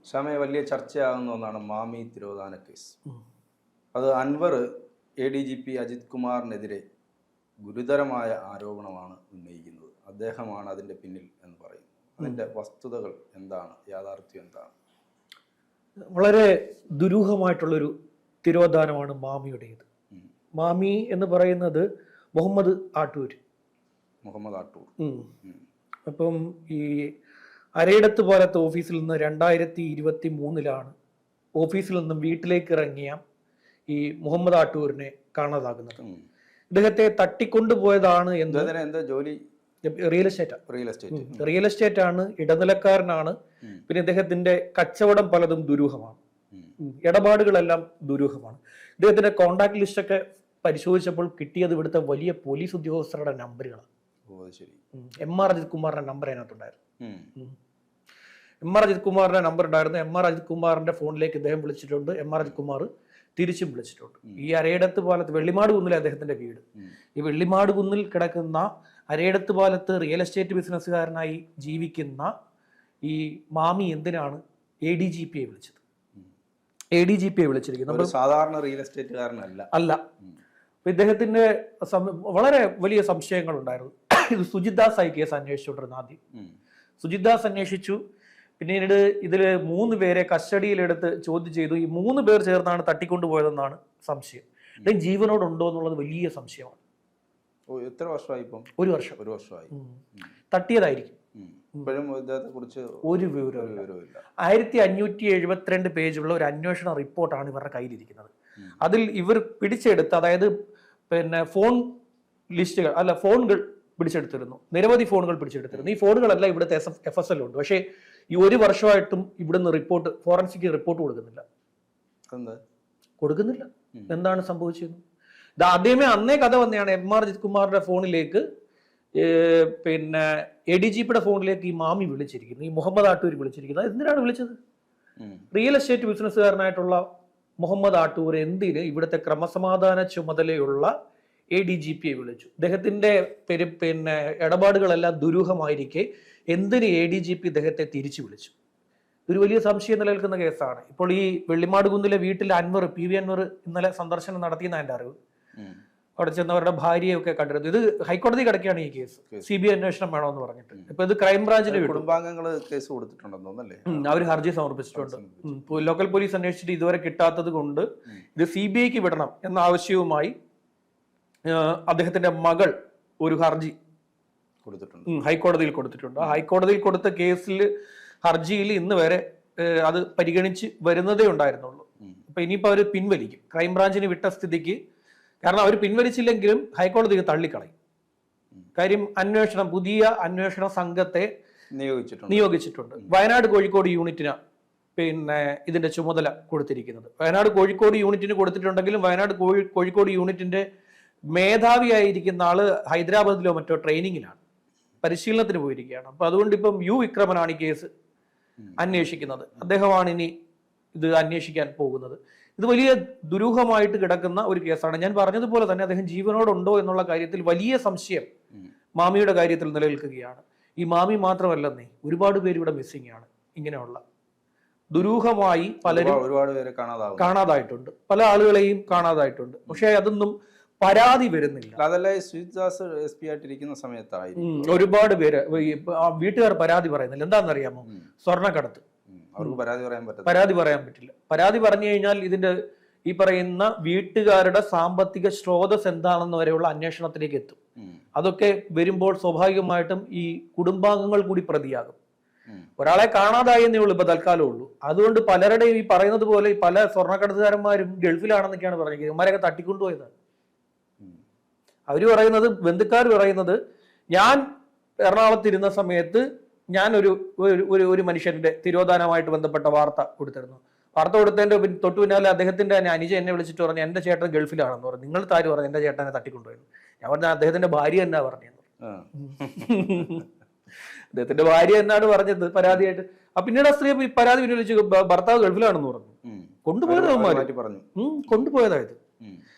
ഷമയെ വലിയ ചർച്ചയാകുന്ന ഒന്നാണ് മാമി തിരോധാന കേസ്. അത് അൻവർ ADGP അജിത് കുമാറിനെതിരെ ഗുരുതരമായ ആരോപണമാണ് ഉന്നയിക്കുന്നത്. അദ്ദേഹമാണ് അതിൻ്റെ പിന്നിൽ എന്ന് പറയുന്നു. അതിൻ്റെ വസ്തുതകൾ എന്താണ്, യാഥാർത്ഥ്യം എന്താണ്? വളരെ ദുരൂഹമായിട്ടുള്ളൊരു തിരോധാനമാണ് മാമിയുടേത്. മാമി എന്ന് പറയുന്നത് മുഹമ്മദ് ആട്ടൂർ. അപ്പം ഈ അരയിടത്ത് പോലത്തെ ഓഫീസിൽ നിന്ന് 2023 ഓഫീസിൽ നിന്നും വീട്ടിലേക്ക് ഇറങ്ങിയ ഈ മുഹമ്മദ് ആട്ടൂരിനെ കാണാതാകുന്നത്. ഇദ്ദേഹത്തെ തട്ടിക്കൊണ്ടുപോയതാണ് എന്താ ജോലി? റിയൽ എസ്റ്റേറ്റ് ആണ്, ഇടനിലക്കാരനാണ്. പിന്നെ ഇദ്ദേഹത്തിന്റെ കച്ചവടം പലതും ദുരൂഹമാണ്, ഇടപാടുകളെല്ലാം ദുരൂഹമാണ്. ഇദ്ദേഹത്തിന്റെ കോണ്ടാക്ട് ലിസ്റ്റ് ഒക്കെ പരിശോധിച്ചപ്പോൾ കിട്ടിയത് ഇവിടുത്തെ വലിയ പോലീസ് ഉദ്യോഗസ്ഥരുടെ നമ്പറുകളാണ്. MR അജിത് കുമാറിന്റെ നമ്പർ അതിനകത്തുണ്ടായിരുന്നു. MR അജിത് കുമാറിന്റെ നമ്പർ ഉണ്ടായിരുന്നു. MR അജിത് കുമാറിന്റെ ഫോണിലേക്ക് ഇദ്ദേഹം വിളിച്ചിട്ടുണ്ട്. MR അജിത് കുമാർ തിരിച്ചും വിളിച്ചിട്ടുണ്ട്. ഈ അരയിടത്ത് പാലത്ത് വെള്ളിമാട് കുന്നിലെ അദ്ദേഹത്തിന്റെ വീട്. ഈ വെള്ളിമാട് കുന്നിൽ കിടക്കുന്ന അരയിടത്ത് പാലത്ത് റിയൽ എസ്റ്റേറ്റ് ബിസിനസ്സുകാരനായി ജീവിക്കുന്ന ഈ മാമി എന്തിനാണ് ADGPയെ വിളിച്ചത്? ADGPയെ വിളിച്ചിരിക്കുന്നത് സാധാരണ റിയൽ എസ്റ്റേറ്റുകാരനല്ല അല്ല. അപ്പൊ ഇദ്ദേഹത്തിന്റെ വളരെ വലിയ സംശയങ്ങൾ ഉണ്ടായിരുന്നു. ഇത് സുജിത് ദാസ് ആയി കേസ് അന്വേഷിച്ചുകൊണ്ടിരുന്ന. ആദ്യം സുജിത് ദാസ് അന്വേഷിച്ചു. പിന്നീട് ഇതില് 3 പേരെ കസ്റ്റഡിയിലെടുത്ത് ചോദ്യം ചെയ്തു. ഈ 3 പേർ ചേർന്നാണ് തട്ടിക്കൊണ്ടുപോയതെന്നാണ് സംശയം. ഇദ്ദേഹം ജീവനോടുണ്ടോ എന്നുള്ളത് വലിയ സംശയമാണ്. എത്ര വർഷമായി? ഇപ്പം 1 വർഷമായി. തട്ടിയതായിരിക്കും. ഒരു വിവരമില്ല. 1572 പേജുള്ള ഒരു അന്വേഷണ റിപ്പോർട്ടാണ് ഇവരുടെ കയ്യിലിരിക്കുന്നത്. അതിൽ ഇവർ പിടിച്ചെടുത്ത്, അതായത് പിന്നെ ഫോണുകൾ പിടിച്ചെടുത്തിരുന്നു. നിരവധി ഫോണുകൾ പിടിച്ചെടുത്തിരുന്നു. ഈ ഫോണുകളെല്ലാം ഇവിടുത്തെ FSL ഉണ്ട്. പക്ഷേ ഈ 1 വർഷമായിട്ടും ഇവിടുന്ന് ഫോറൻസിക് റിപ്പോർട്ട് കൊടുക്കുന്നില്ല. എന്താണ് സംഭവിച്ചത്? ഇത് ആദ്യമേ അന്നേ കഥ വന്നെയാണ്. MR അജിത് കുമാറിന്റെ ഫോണിലേക്ക് പിന്നെ ADGPയുടെ ഫോണിലേക്ക് ഈ മാമി വിളിച്ചിരിക്കുന്നു, ഈ മുഹമ്മദ് ആട്ടൂർ വിളിച്ചിരിക്കുന്നത്. എന്തിനാണ് വിളിച്ചത്? റിയൽ എസ്റ്റേറ്റ് ബിസിനസ്സുകാരനായിട്ടുള്ള മുഹമ്മദ് ആട്ടൂർ എന്തിന് ഇവിടുത്തെ ക്രമസമാധാന ചുമതലയുള്ള ADGPയെ വിളിച്ചു? ഇദ്ദേഹത്തിന്റെ പിന്നെ ഇടപാടുകളെല്ലാം ദുരൂഹമായിരിക്കെ എന്തിന് ADGP ഇദ്ദേഹത്തെ തിരിച്ചു വിളിച്ചു? ഒരു വലിയ സംശയം നിലനിൽക്കുന്ന കേസാണ്. ഇപ്പോൾ ഈ വെള്ളിമാട് കുന്നിലെ വീട്ടിൽ PV അൻവർ ഇന്നലെ സന്ദർശനം നടത്തിയെന്ന എൻ്റെ അറിവ്. അവിടെ ചെന്നവരുടെ ഭാര്യയൊക്കെ കണ്ടിരുന്നു. ഇത് ഹൈക്കോടതി കിടക്കുകയാണ് ഈ കേസ്. CBI അന്വേഷണം വേണമെന്ന് പറഞ്ഞിട്ട്. ഇപ്പൊ ഇത് ക്രൈംബ്രാഞ്ചിന് കുടുംബാംഗങ്ങൾ കേസ് കൊടുത്തിട്ടുണ്ടെന്നല്ലേ? അവർ ഹർജി സമർപ്പിച്ചിട്ടുണ്ട്. ലോക്കൽ പോലീസ് അന്വേഷിച്ചിട്ട് ഇതുവരെ കിട്ടാത്തത് കൊണ്ട് ഇത് CBIക്ക് വിടണം എന്ന ആവശ്യവുമായി അദ്ദേഹത്തിന്റെ മകൾ ഒരു ഹർജി ഹൈക്കോടതിയിൽ കൊടുത്തിട്ടുണ്ട്. ഹൈക്കോടതിയിൽ കൊടുത്ത ഹർജിയിൽ ഇന്ന് വരെ അത് പരിഗണിച്ച് വരുന്നതേ ഉണ്ടായിരുന്നുള്ളൂ. അപ്പൊ ഇനിയിപ്പോ അവർ പിൻവലിക്കും. ക്രൈംബ്രാഞ്ചിന് വിട്ട സ്ഥിതിക്ക്, കാരണം അവർ പിൻവലിച്ചില്ലെങ്കിലും ഹൈക്കോടതിക്ക് തള്ളിക്കളയും. കാര്യം പുതിയ അന്വേഷണ സംഘത്തെ നിയോഗിച്ചിട്ടുണ്ട്. വയനാട് കോഴിക്കോട് യൂണിറ്റിന് പിന്നെ ഇതിന്റെ ചുമതല കൊടുത്തിരിക്കുന്നത്. വയനാട് കോഴിക്കോട് യൂണിറ്റിന് കൊടുത്തിട്ടുണ്ടെങ്കിലും വയനാട് കോഴിക്കോട് യൂണിറ്റിന്റെ മേധാവിയായിരിക്കുന്ന ആള് ഹൈദരാബാദിലോ മറ്റോ ട്രെയിനിങ്ങിലാണ്, പരിശീലനത്തിന് പോയിരിക്കുകയാണ്. അപ്പൊ അതുകൊണ്ട് ഇപ്പം വിക്രമനാണ് ഈ കേസ് അന്വേഷിക്കുന്നത്. അദ്ദേഹമാണ് ഇനി ഇത് അന്വേഷിക്കാൻ പോകുന്നത്. ഇത് വലിയ ദുരൂഹമായിട്ട് കിടക്കുന്ന ഒരു കേസാണ്. ഞാൻ പറഞ്ഞതുപോലെ തന്നെ അദ്ദേഹം ജീവനോടുണ്ടോ എന്നുള്ള കാര്യത്തിൽ വലിയ സംശയം മാമിയുടെ കാര്യത്തിൽ നിലനിൽക്കുകയാണ്. ഈ മാമി മാത്രമല്ലെന്നേ, ഒരുപാട് പേര് ഇവിടെ മിസ്സിംഗ് ആണ്. ഇങ്ങനെയുള്ള ദുരൂഹമായി പലരും ഒരുപാട് പേരെ കാണാതായിട്ടുണ്ട്, പല ആളുകളെയും കാണാതായിട്ടുണ്ട്. പക്ഷെ അതൊന്നും പരാതി വരുന്നില്ല. ഒരുപാട് പേര് വീട്ടുകാർ പരാതി പറയുന്നില്ല. എന്താണെന്നറിയാമോ? സ്വർണ്ണക്കടത്ത്. പരാതി പറയാൻ പറ്റില്ല. പരാതി പറഞ്ഞു കഴിഞ്ഞാൽ ഇതിന്റെ ഈ പറയുന്ന വീട്ടുകാരുടെ സാമ്പത്തിക സ്രോതസ് എന്താണെന്ന് വരെയുള്ള അന്വേഷണത്തിലേക്ക് എത്തും. അതൊക്കെ വരുമ്പോൾ സ്വാഭാവികമായിട്ടും ഈ കുടുംബാംഗങ്ങൾ കൂടി പ്രതിയാകും. ഒരാളെ കാണാതായി എന്നേ ഉള്ളൂ ഇപ്പൊ തൽക്കാലം ഉള്ളൂ. അതുകൊണ്ട് പലരുടെയും ഈ പറയുന്നത് പോലെ പല സ്വർണ്ണക്കടത്തുകാരന്മാരും ഗൾഫിലാണെന്നൊക്കെയാണ് പറഞ്ഞത്. ഇവന്മാരൊക്കെ തട്ടിക്കൊണ്ടുപോയതാണ്. അവര് പറയുന്നത്, ബന്ധുക്കാർ പറയുന്നത്, ഞാൻ എറണാകുളത്തിരുന്ന സമയത്ത് ഞാൻ ഒരു മനുഷ്യന്റെ തിരോധാനമായിട്ട് ബന്ധപ്പെട്ട വാർത്ത കൊടുത്തിരുന്നു. വാർത്ത കൊടുത്തതിന്റെ തൊട്ടു പിന്നാലെ അദ്ദേഹത്തിന്റെ അനുജ എന്നെ വിളിച്ചിട്ട് പറഞ്ഞു, എന്റെ ചേട്ടൻ ഗൾഫിലാണെന്ന് പറഞ്ഞു. നിങ്ങൾ താര് പറഞ്ഞു എന്റെ ചേട്ടനെ തട്ടിക്കൊണ്ടുപോയിരുന്നു? ഞാൻ പറഞ്ഞു, അദ്ദേഹത്തിന്റെ ഭാര്യ എന്നാ പറഞ്ഞത്. അദ്ദേഹത്തിന്റെ ഭാര്യ എന്നാണ് പറഞ്ഞത് പരാതിയായിട്ട്. പിന്നീട് ആ സ്ത്രീ പരാതി പിൻവലിച്ച് ഭർത്താവ് ഗൾഫിലാണെന്ന് പറഞ്ഞു. കൊണ്ടുപോയതായത്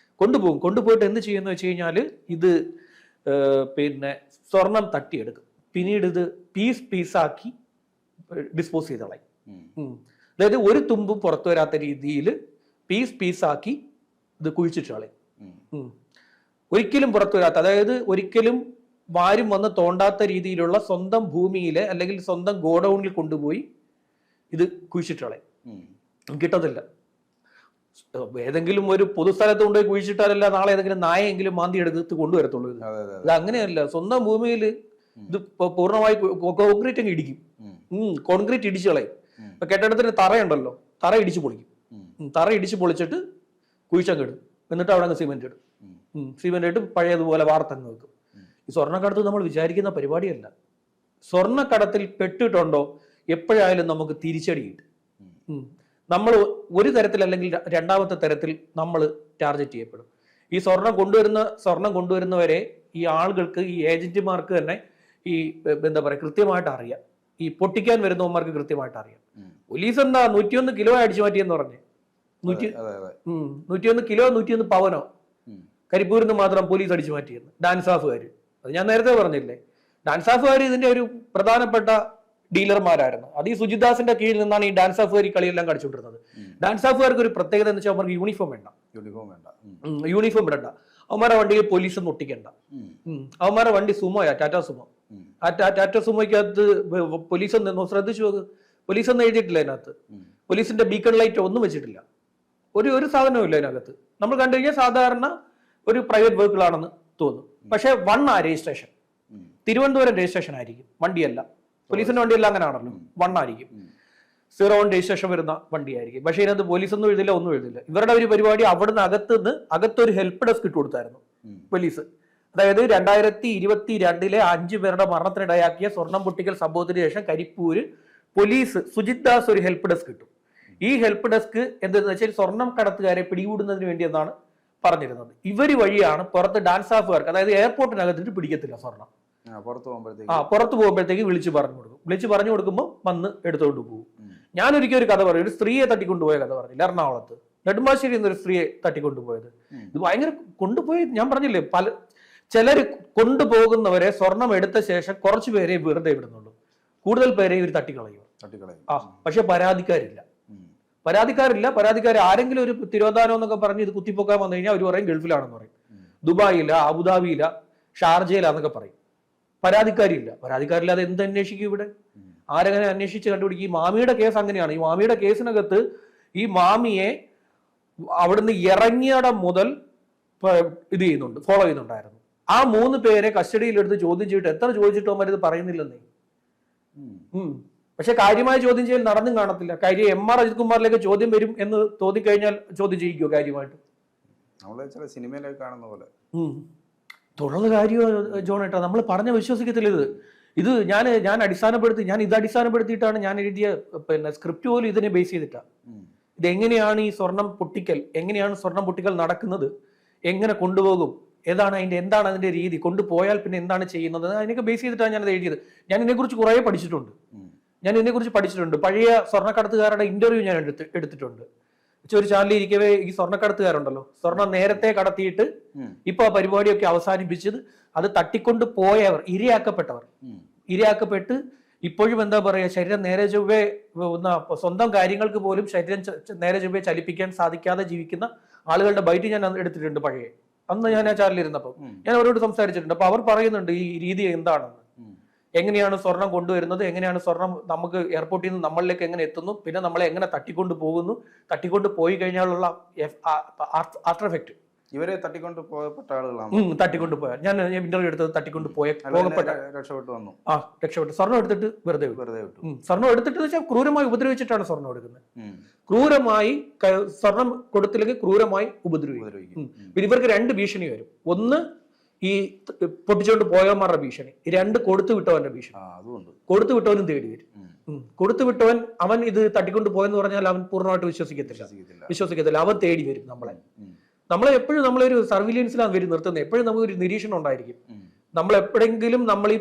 കൊണ്ടുപോയിട്ട് എന്ത് ചെയ്യുന്ന വെച്ച് കഴിഞ്ഞാല് ഇത് പിന്നെ സ്വർണം തട്ടിയെടുക്കും. പിന്നീട് ഇത് പീസാക്കി ഡിസ്പോസ് ചെയ്ത് കളയും. അതായത് ഒരു തുമ്പും പുറത്തു വരാത്ത രീതിയിൽ പീസാക്കി ഇത് കുഴിച്ചിട്ട് കളയും. ഒരിക്കലും പുറത്തു വരാത്ത, അതായത് ഒരിക്കലും ആരും വന്ന് തോണ്ടാത്ത രീതിയിലുള്ള സ്വന്തം ഭൂമിയിലെ അല്ലെങ്കിൽ സ്വന്തം ഗോഡൌണിൽ കൊണ്ടുപോയി ഇത് കുഴിച്ചിട്ട് കളയും. കിട്ടത്തില്ല. ഏതെങ്കിലും ഒരു പൊതുസ്ഥലത്ത് കൊണ്ടുപോയി കുഴിച്ചിട്ടാലല്ല നാളെ ഏതെങ്കിലും നായെങ്കിലും മാന്തി എടുത്ത് കൊണ്ടുവരത്തുള്ളൂ. ഇത് അങ്ങനെയല്ല. സ്വന്തം ഭൂമിയിൽ ഇത് പൂർണ്ണമായി കോൺക്രീറ്റ് അങ്ങ് ഇടിക്കും. കോൺക്രീറ്റ് ഇടിച്ചു കളയും. ഇപ്പൊ കെട്ടിടത്തിന് തറയുണ്ടല്ലോ, തറ ഇടിച്ചു പൊളിക്കും. തറ ഇടിച്ചു പൊളിച്ചിട്ട് കുഴിച്ചങ്ങ് ഇടും. എന്നിട്ട് അവിടെ അങ്ങ് സിമെന്റ് ഇടും. സിമെന്റ് ഇട്ട് പഴയതുപോലെ വാർത്തങ്ങ് വെക്കും. ഈ സ്വർണ്ണക്കടത്ത് നമ്മൾ വിചാരിക്കുന്ന പരിപാടിയല്ല. സ്വർണ്ണക്കടത്തിൽ പെട്ടിട്ടുണ്ടോ എപ്പോഴായാലും നമുക്ക് തിരിച്ചടി കിട്ടും. നമ്മൾ ഒരു തരത്തിൽ അല്ലെങ്കിൽ രണ്ടാമത്തെ തരത്തിൽ നമ്മൾ ടാർഗറ്റ് ചെയ്യപ്പെടും. ഈ സ്വർണം കൊണ്ടുവരുന്നവരെ ഈ ആളുകൾക്ക്, ഈ ഏജന്റുമാർക്ക് തന്നെ ഈ എന്താ പറയുക കൃത്യമായിട്ട് അറിയാം. ഈ പൊട്ടിക്കാൻ വരുന്നവന്മാർക്ക് കൃത്യമായിട്ട് അറിയാം. പോലീസ് എന്താ 101 കിലോ അടിച്ചു മാറ്റിയെന്ന് പറഞ്ഞ് 101 കിലോ 101 പവനോ കരിപ്പൂരിൽ നിന്ന് മാത്രം പോലീസ് അടിച്ചു മാറ്റിയെന്ന് ഡാൻസ് ഓഫുകാർ. അത് ഞാൻ നേരത്തെ പറഞ്ഞില്ലേ, ഡാൻസ് ഓഫുകാർ ഇതിന്റെ ഒരു പ്രധാനപ്പെട്ട ഡീലർമാരായിരുന്നു. അത് ഈ സുജിദാസിന്റെ കീഴിൽ നിന്നാണ് ഈ ഡാൻസ് ഓഫുകാർ ഈ കളിയെല്ലാം കളിച്ചുകൊണ്ടിരുന്നത്. ഡാൻസ് ഓഫുകാർക്ക് ഒരു പ്രത്യേകത എന്ന് വെച്ചാൽ അവർക്ക് യൂണിഫോം വേണ്ട. യൂണിഫോം ഇടണ്ട. അവന്മാരുടെ വണ്ടിയിൽ പോലീസ് ഒന്നും ഒട്ടിക്കണ്ട. അവന്മാരുടെ വണ്ടി സുമോയാ, ടാറ്റാ സുമോ. ആ ടാറ്റാ സുമോയ്ക്കകത്ത് പോലീസ് ഒന്ന് ശ്രദ്ധിച്ചു നോക്ക്, പോലീസ് ഒന്നും എഴുതിയിട്ടില്ല അതിനകത്ത്. പോലീസിന്റെ ബീക്കൺ ലൈറ്റ് ഒന്നും വെച്ചിട്ടില്ല. ഒരു സാധനവും ഇല്ല അതിനകത്ത്. നമ്മൾ കണ്ടു കഴിഞ്ഞാൽ സാധാരണ ഒരു പ്രൈവറ്റ് വെഹിക്കിൾ ആണെന്ന് തോന്നും. പക്ഷെ 1 രജിസ്ട്രേഷൻ, തിരുവനന്തപുരം രജിസ്ട്രേഷൻ ആയിരിക്കും, വണ്ടിയല്ല. പോലീസിന്റെ വണ്ടിയല്ല അങ്ങനെയാണല്ലോ, 1 ആയിരിക്കും. 0 രജിസ്ട്രേഷൻ വരുന്ന വണ്ടിയായിരിക്കും. പക്ഷെ ഇതിനകത്ത് പോലീസൊന്നും എഴുതില്ല, ഒന്നും എഴുതില്ല. ഇവരുടെ ഒരു പരിപാടി അവിടുന്ന് അകത്തൊരു ഹെൽപ്പ് ഡെസ്ക് ഇട്ട് കൊടുത്തായിരുന്നു പോലീസ്. അതായത് 2022 5 പേരുടെ മരണത്തിനിടയാക്കിയ സ്വർണം പൊട്ടിക്കൽ സംഭവത്തിന് ശേഷം കരിപ്പൂര് പോലീസ് സുജിത് ദാസ് ഒരു ഹെൽപ്പ് ഡെസ്ക് കിട്ടും. ഈ ഹെൽപ്പ് ഡെസ്ക് എന്തെന്ന് വെച്ചാൽ സ്വർണം കടത്തുകാരെ പിടികൂടുന്നതിന് വേണ്ടി എന്നാണ് പറഞ്ഞിരുന്നത്. ഇവര് വഴിയാണ് പുറത്ത് ഡാൻസ് ഓഫുകാർക്ക്, അതായത് എയർപോർട്ടിനകത്തിട്ട് പിടിക്കത്തില്ല സ്വർണം. പുറത്ത് പോകുമ്പോഴത്തേക്ക് വിളിച്ചു പറഞ്ഞു കൊടുക്കുമ്പോൾ വന്ന് എടുത്തുകൊണ്ട് പോകും. ഞാനൊരിക്കലും ഒരു കഥ പറയും. ഒരു സ്ത്രീയെ തട്ടിക്കൊണ്ടുപോയ കഥ പറഞ്ഞില്ല, എറണാകുളത്ത് നെടുമ്പാശ്ശേരി എന്നൊരു സ്ത്രീയെ തട്ടിക്കൊണ്ടുപോയത്. ഇത് ഭയങ്കര കൊണ്ടുപോയി, ഞാൻ പറഞ്ഞില്ലേ, ചിലര് കൊണ്ടുപോകുന്നവരെ സ്വർണം എടുത്ത ശേഷം കുറച്ചു പേരെ വെറുതെ വിടുന്നുള്ളൂ, കൂടുതൽ പേരെ ഇവർ തട്ടിക്കളയും. പക്ഷെ പരാതിക്കാർ ആരെങ്കിലും ഒരു തിരോധാനം എന്നൊക്കെ പറഞ്ഞ് ഇത് കുത്തിപ്പൊക്കാൻ വന്നു കഴിഞ്ഞാൽ അവർ പറയും ഗൾഫിലാണെന്ന് പറയും, ദുബായില, അബുദാബിയില, ഷാർജയിലാന്നൊക്കെ പറയും. പരാതിക്കാരില്ലാതെ എന്ത് അന്വേഷിക്കും ഇവിടെ? ആരെങ്ങനെ അന്വേഷിച്ച് കണ്ടുപിടിക്കും? ഈ മാമിയുടെ കേസ് അങ്ങനെയാണ്. ഈ മാമിയുടെ കേസിനകത്ത് ഈ മാമിയെ അവിടുന്ന് ഇറങ്ങിയിടം മുതൽ ഇത് ഫോളോ ചെയ്യുന്നുണ്ടായിരുന്നു. ആ 3 പേരെ കസ്റ്റഡിയിലെടുത്ത് ചോദ്യം ചെയ്തിട്ട് എത്ര ചോദിച്ചിട്ടോ അവരിത് പറയുന്നില്ലെന്നേ. പക്ഷെ കാര്യമായ ചോദ്യം ചെയ്യൽ നടന്നും കാണത്തില്ല. കാര്യം MR അജിത് കുമാറിലേക്ക് ചോദ്യം വരും എന്ന് തോന്നിക്കഴിഞ്ഞാൽ ചോദ്യം ചെയ്യിക്കുമോ കാര്യമായിട്ട്? സിനിമയിലേക്ക് കാണുന്ന പോലെ തുറന്ന കാര്യം ജോണേട്ടാ, നമ്മൾ പറഞ്ഞ വിശ്വസിക്കത്തില്ല. ഇത് ഞാൻ അടിസ്ഥാനപ്പെടുത്തിയിട്ടാണ് ഞാൻ എഴുതിയ സ്ക്രിപ്റ്റ് പോലും ഇതിനെ ബേസ് ചെയ്തിട്ടാണ്. ഇതെങ്ങനെയാണ് ഈ സ്വർണം പൊട്ടിക്കൽ നടക്കുന്നത്, എങ്ങനെ കൊണ്ടുപോകും, എന്താണ് അതിന്റെ രീതി, കൊണ്ടുപോയാൽ പിന്നെ എന്താണ് ചെയ്യുന്നത്, അതിനൊക്കെ ബേസ് ചെയ്തിട്ടാണ് ഞാനത് എഴുതിയത്. ഞാൻ ഇതിനെക്കുറിച്ച് കുറേ പഠിച്ചിട്ടുണ്ട്. പഴയ സ്വർണ്ണക്കടത്തുകാരുടെ ഇന്റർവ്യൂ ഞാൻ എടുത്തിട്ടുണ്ട്. ഒരു ചാനലിൽ ഇരിക്കവേ ഈ സ്വർണ്ണക്കടത്തുകാരുണ്ടല്ലോ, സ്വർണം നേരത്തെ കടത്തിയിട്ട് ഇപ്പൊ ആ പരിപാടിയൊക്കെ അവസാനിപ്പിച്ചത്, അത് തട്ടിക്കൊണ്ട് പോയവർ, ഇരയാക്കപ്പെട്ട് ഇപ്പോഴും എന്താ പറയാ, ശരീരം നേരെ ചൊവ്വേ സ്വന്തം കാര്യങ്ങൾക്ക് പോലും ശരീരം നേരെ ചൊവ്വേ ചലിപ്പിക്കാൻ സാധിക്കാതെ ജീവിക്കുന്ന ആളുകളുടെ ബൈറ്റ് ഞാൻ എടുത്തിട്ടുണ്ട് പഴയ. അന്ന് ഞാൻ ആ ചാനലിൽ ഇരുന്നപ്പോൾ ഞാൻ അവരോട് സംസാരിച്ചിട്ടുണ്ട്. അപ്പൊ അവർ പറയുന്നുണ്ട് ഈ രീതി എന്താണെന്ന്, എങ്ങനെയാണ് സ്വർണം കൊണ്ടുവരുന്നത്, എങ്ങനെയാണ് സ്വർണം നമുക്ക് എയർപോർട്ടിൽ നിന്ന് നമ്മളിലേക്ക് എങ്ങനെ എത്തുന്നു, പിന്നെ നമ്മളെ എങ്ങനെ തട്ടിക്കൊണ്ട് പോയി കഴിഞ്ഞാലുള്ള ആഫ്റ്റർ എഫക്ട്. ഇവരെ തട്ടിക്കൊണ്ട് പോയപ്പെട്ട ആളുകളാണ്. തട്ടിക്കൊണ്ടുപോയാൽ ഞാൻ ഇന്റർവ്യൂ എടുത്തത് രക്ഷപ്പെട്ടു. സ്വർണം എടുത്തിട്ട് വെറുതെ വിട്ടു. സ്വർണം എടുത്തിട്ട് വെച്ചാൽ ക്രൂരമായി ഉപദ്രവിച്ചിട്ടാണ് സ്വർണം എടുക്കുന്നത്. ക്രൂരമായി സ്വർണം കൊടുത്തില്ലെങ്കിൽ ക്രൂരമായി ഉപദ്രവിക്കും. പിന്നെ ഇവർക്ക് 2 ഭീഷണി വരും. ഒന്ന് ഈ പൊട്ടിച്ചുകൊണ്ട് പോയവന്മാരുടെ ഭീഷണി, 2 കൊടുത്തു വിട്ടവന്റെ ഭീഷണി. കൊടുത്തു വിട്ടവനും തേടി വരും. കൊടുത്തു വിട്ടവൻ അവൻ ഇത് തട്ടിക്കൊണ്ട് പോയെന്ന് പറഞ്ഞാൽ അവൻ പൂർണ്ണമായിട്ട് വിശ്വസിക്കത്തില്ല. അവൻ തേടി വരും നമ്മളെ എപ്പോഴും നമ്മളൊരു സർവിലൻസിലാണ് നിർത്തുന്നത്. എപ്പോഴും നമുക്കൊരു നിരീക്ഷണം ഉണ്ടായിരിക്കും. നമ്മൾ എപ്പോഴെങ്കിലും നമ്മൾ ഈ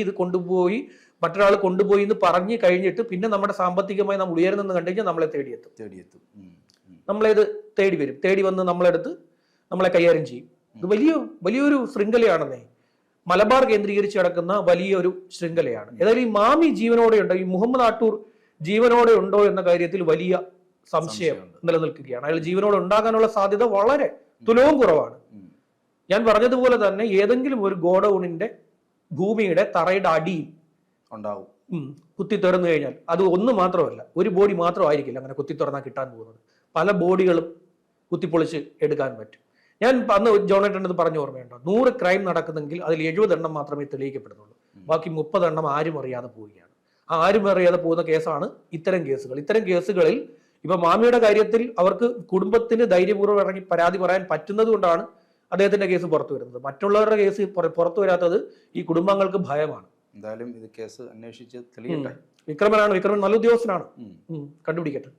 ഇത് കൊണ്ടുപോയി മറ്റൊരാൾ കൊണ്ടുപോയി എന്ന് പറഞ്ഞു കഴിഞ്ഞിട്ട് പിന്നെ നമ്മുടെ സാമ്പത്തികമായി നമ്മൾ ഉയരുന്നെന്ന് കണ്ടു കഴിഞ്ഞാൽ നമ്മളെ തേടിയെത്തും. നമ്മളേത് തേടി വരും. തേടി വന്ന് നമ്മളെടുത്ത് നമ്മളെ കൈകാര്യം ചെയ്യും. ഇത് വലിയൊരു ശൃംഖലയാണെന്നേ. മലബാർ കേന്ദ്രീകരിച്ച് കിടക്കുന്ന വലിയൊരു ശൃംഖലയാണ്. ഏതായാലും ഈ മാമി ജീവനോടെയുണ്ട്. ഈ മുഹമ്മദ് ആട്ടൂർ ജീവനോടെ ഉണ്ടോ എന്ന കാര്യത്തിൽ വലിയ സംശയം നിലനിൽക്കുകയാണ്. അയാൾ ജീവനോടെ ഉണ്ടാകാനുള്ള സാധ്യത വളരെ തുലവും കുറവാണ്. ഞാൻ പറഞ്ഞതുപോലെ തന്നെ ഏതെങ്കിലും ഒരു ഗോഡൌണിന്റെ ഭൂമിയുടെ തറയുടെ അടിയിൽ ഉണ്ടാവും കുത്തി തുറന്നു കഴിഞ്ഞാൽ അത് ഒന്ന് മാത്രമല്ല, ഒരു ബോഡി മാത്രമായിരിക്കില്ല അങ്ങനെ കുത്തി തുറന്നാൽ കിട്ടാൻ പോകുന്നത്. പല ബോഡികളും കുത്തിപ്പൊളിച്ച് എടുക്കാൻ പറ്റും. ഞാൻ അന്ന് ജോണേട്ടനത് പറഞ്ഞ ഓർമ്മയുണ്ടോ, 100 ക്രൈം നടക്കുന്നെങ്കിൽ അതിൽ 70 എണ്ണം മാത്രമേ തെളിയിക്കപ്പെടുന്നുള്ളൂ. ബാക്കി 30 എണ്ണം ആരും അറിയാതെ പോവുകയാണ്. ആ ആരും അറിയാതെ പോകുന്ന കേസാണ് ഇത്തരം കേസുകൾ. ഇത്തരം കേസുകളിൽ ഇപ്പൊ മാമിയുടെ കാര്യത്തിൽ അവർക്ക് കുടുംബത്തിന് ധൈര്യപൂർവ്വം ഇറങ്ങി പരാതി പറയാൻ പറ്റുന്നത് കൊണ്ടാണ് അദ്ദേഹത്തിന്റെ കേസ് പുറത്തു വരുന്നത്. മറ്റുള്ളവരുടെ കേസ് പുറത്തു വരാത്തത് ഈ കുടുംബങ്ങൾക്ക് ഭയമാണ്. എന്തായാലും ഇത് കേസ് അന്വേഷിച്ച് തെളിയട്ടെ. വിക്രമൻ നല്ല ഉദ്യോഗസ്ഥനാണ്, കണ്ടുപിടിക്കട്ടെ.